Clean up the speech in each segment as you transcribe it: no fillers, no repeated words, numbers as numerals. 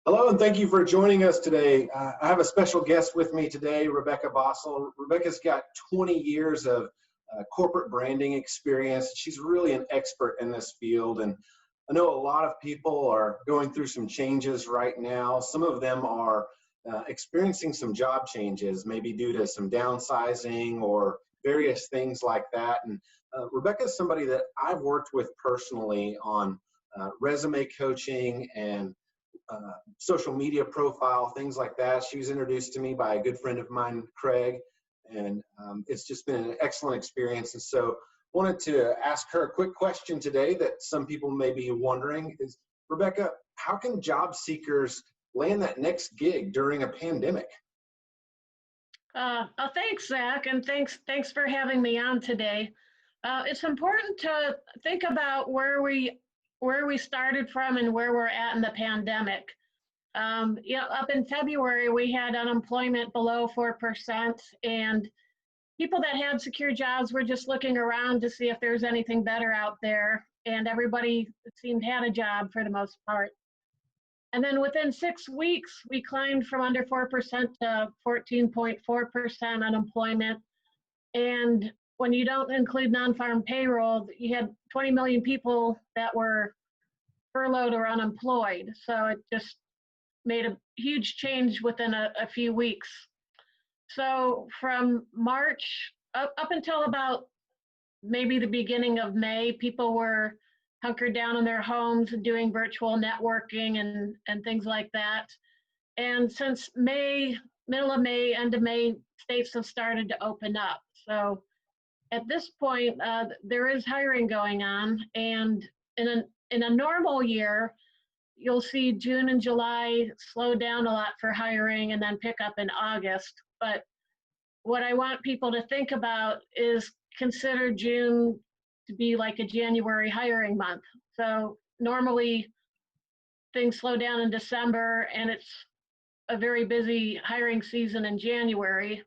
Hello, and thank you for joining us today. I have a special guest with me today, Rebecca Bosl. Rebecca's got 20 years of corporate branding experience. She's really an expert in this field, and I know a lot of people are going through some changes right now. Some of them are experiencing some job changes, maybe due to some downsizing or various things like that. And Rebecca's somebody that I've worked with personally on resume coaching and social media profile, things like that. She was introduced to me by a good friend of mine, Craig, and it's just been an excellent experience. And so wanted to ask her a quick question today that some people may be wondering is, Rebecca, how can job seekers land that next gig during a pandemic? Thanks, Zach, and thanks for having me on today. It's important to think about where we started from and where we're at in the pandemic. Up in February, we had unemployment below 4%, and people that had secure jobs were just looking around to see if there's anything better out there, and everybody, it seemed, had a job for the most part. And then within 6 weeks, we climbed from under 4% to 14.4% unemployment. And when you don't include non-farm payroll, you had 20 million people that were furloughed or unemployed. So it just made a huge change within a few weeks. So from March up until about maybe the beginning of May, people were hunkered down in their homes and doing virtual networking and things like that. And since May, middle of May, end of May, states have started to open up. So at this point, there is hiring going on. And in a normal year, you'll see June and July slow down a lot for hiring and then pick up in August. But what I want people to think about is consider June to be like a January hiring month. So normally things slow down in December and it's a very busy hiring season in January.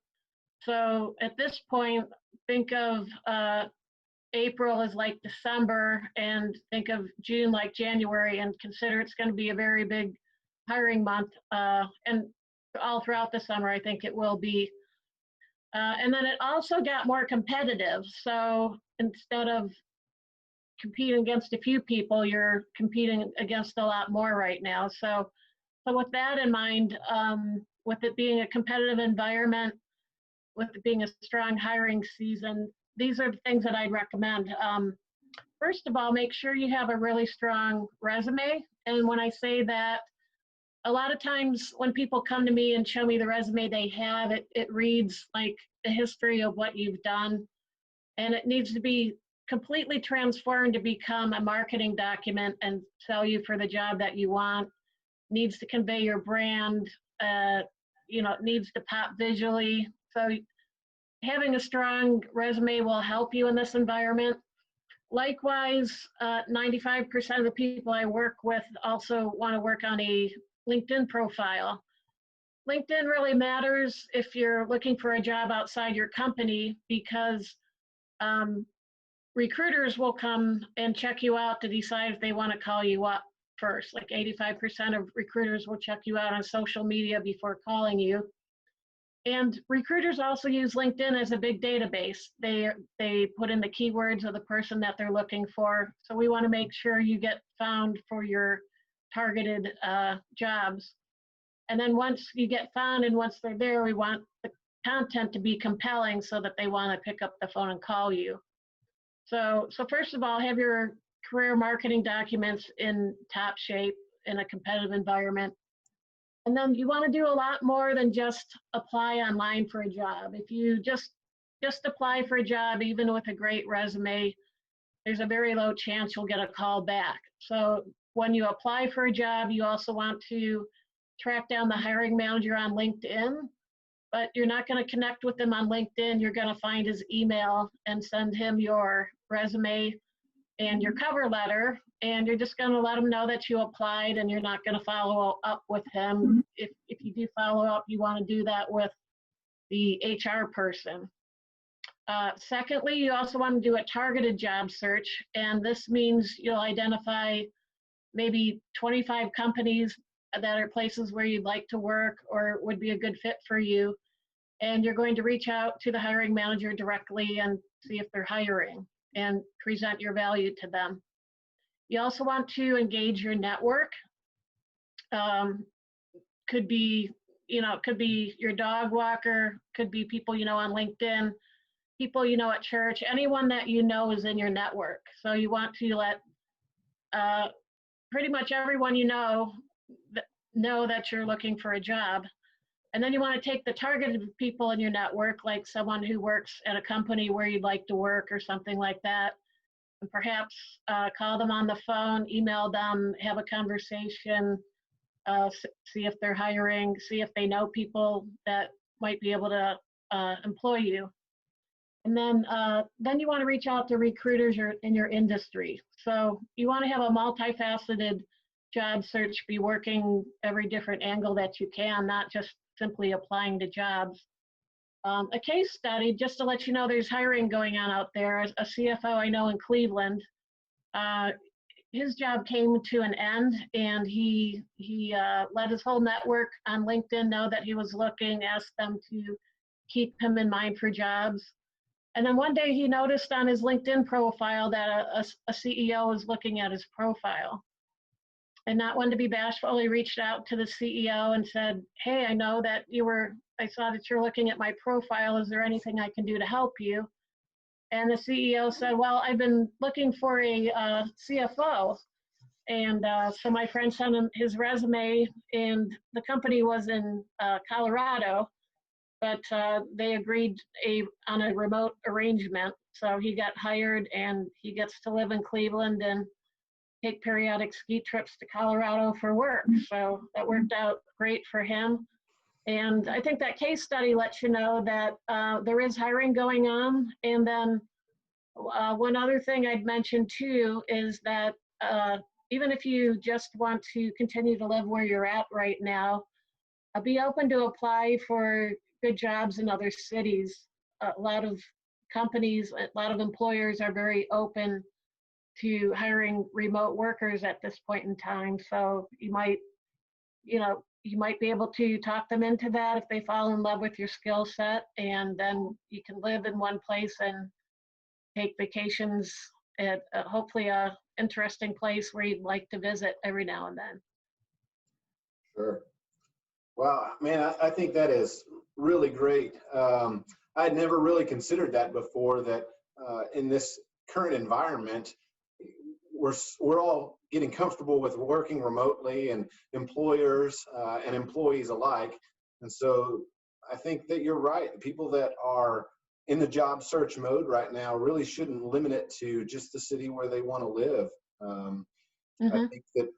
So at this point, think of April as like December and think of June like January and consider it's going to be a very big hiring month. And all throughout the summer, I think it will be. And then it also got more competitive. So instead of competing against a few people, you're competing against a lot more right now. So with that in mind, with it being a competitive environment, with it being a strong hiring season, these are the things that I'd recommend. First of all, make sure you have a really strong resume. And when I say that, a lot of times when people come to me and show me the resume they have, it reads like the history of what you've done. And it needs to be completely transformed to become a marketing document and sell you for the job that you want. It needs to convey your brand. It needs to pop visually. So having a strong resume will help you in this environment. Likewise, 95% of the people I work with also want to work on a LinkedIn profile. LinkedIn really matters if you're looking for a job outside your company because recruiters will come and check you out to decide if they want to call you up first. Like 85% of recruiters will check you out on social media before calling you. And recruiters also use LinkedIn as a big database. They put in the keywords of the person that they're looking for. So we want to make sure you get found for your targeted jobs. And then once you get found and once they're there, we want the content to be compelling so that they want to pick up the phone and call you. So first of all, have your career marketing documents in top shape in a competitive environment. And then you want to do a lot more than just apply online for a job. If you just apply for a job, even with a great resume, there's a very low chance you'll get a call back. So when you apply for a job, you also want to track down the hiring manager on LinkedIn, but you're not going to connect with him on LinkedIn. You're going to find his email and send him your resume and your cover letter, and you're just going to let him know that you applied, and you're not going to follow up with him. If you do follow up, you want to do that with the HR person. Secondly, you also want to do a targeted job search, and this means you'll identify maybe 25 companies that are places where you'd like to work or would be a good fit for you. And you're going to reach out to the hiring manager directly and see if they're hiring and present your value to them. You also want to engage your network. Could be, it could be your dog walker, could be people you know on LinkedIn, people you know at church, anyone that you know is in your network. So you want to let pretty much everyone you know that you're looking for a job. And then you want to take the targeted people in your network, like someone who works at a company where you'd like to work or something like that, and perhaps call them on the phone, email them, have a conversation, see if they're hiring, see if they know people that might be able to employ you. And then you want to reach out to recruiters in your industry. So you want to have a multifaceted job search, be working every different angle that you can, not just simply applying to jobs. A case study, just to let you know, there's hiring going on out there. A CFO I know in Cleveland, his job came to an end, and he let his whole network on LinkedIn know that he was looking, asked them to keep him in mind for jobs. And then one day he noticed on his LinkedIn profile that a CEO was looking at his profile. And not one to be bashful, he reached out to the CEO and said, "Hey, I know that I saw that you're looking at my profile. Is there anything I can do to help you?" And the CEO said, "Well, I've been looking for a CFO." And so my friend sent him his resume, and the company was in Colorado, but they agreed on a remote arrangement. So he got hired, and he gets to live in Cleveland and take periodic ski trips to Colorado for work. So that worked out great for him. And I think that case study lets you know that there is hiring going on. And then one other thing I'd mention too is that even if you just want to continue to live where you're at right now, be open to apply for good jobs in other cities. A lot of companies, a lot of employers are very open to hiring remote workers at this point in time. So you might be able to talk them into that if they fall in love with your skill set, and then you can live in one place and take vacations at hopefully a interesting place where you'd like to visit every now and then. Sure. Wow, man, I think that is really great. I had never really considered that before, that in this current environment, we're all getting comfortable with working remotely, and employers and employees alike. And so I think that you're right. People that are in the job search mode right now really shouldn't limit it to just the city where they want to live. I think that,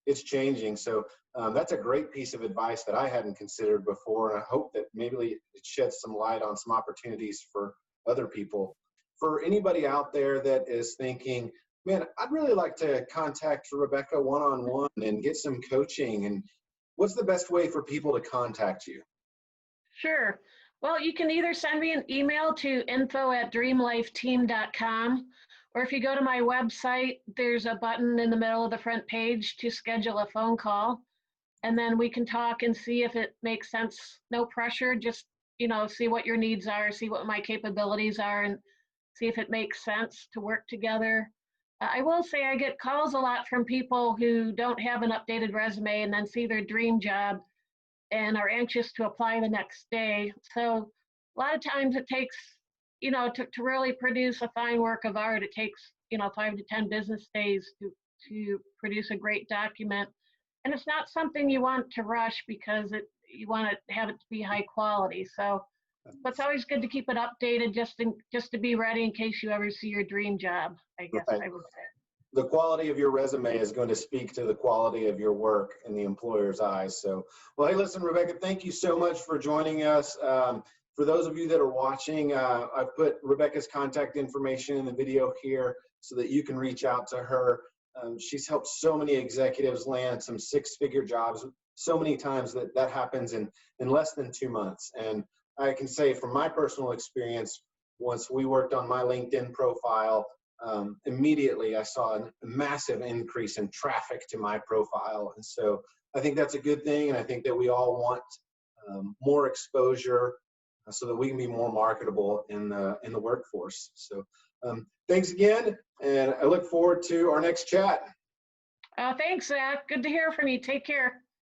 it's changing. So that's a great piece of advice that I hadn't considered before. And I hope that maybe it sheds some light on some opportunities for other people. For anybody out there that is thinking, man, I'd really like to contact Rebecca one-on-one and get some coaching, and what's the best way for people to contact you? Sure. Well, you can either send me an email to info@dreamlifeteam.com, or if you go to my website, there's a button in the middle of the front page to schedule a phone call. And then we can talk and see if it makes sense. No pressure, just, see what your needs are, see what my capabilities are, and see if it makes sense to work together. I will say I get calls a lot from people who don't have an updated resume and then see their dream job and are anxious to apply the next day. So a lot of times it takes, to really produce a fine work of art, it takes, 5 to 10 business days to produce a great document. And it's not something you want to rush because you want to have it to be high quality. So, but it's always good to keep it updated just to be ready in case you ever see your dream job, I guess I would say. The quality of your resume is going to speak to the quality of your work in the employer's eyes. So, well, hey, listen, Rebecca, thank you so much for joining us. For those of you that are watching, I've put Rebecca's contact information in the video here so that you can reach out to her. She's helped so many executives land some 6-figure jobs so many times that happens in less than 2 months. And I can say from my personal experience, once we worked on my LinkedIn profile, immediately I saw a massive increase in traffic to my profile. And so I think that's a good thing, and I think that we all want more exposure so that we can be more marketable in the workforce. So thanks again, and I look forward to our next chat. Thanks, Zach. Good to hear from you. Take care.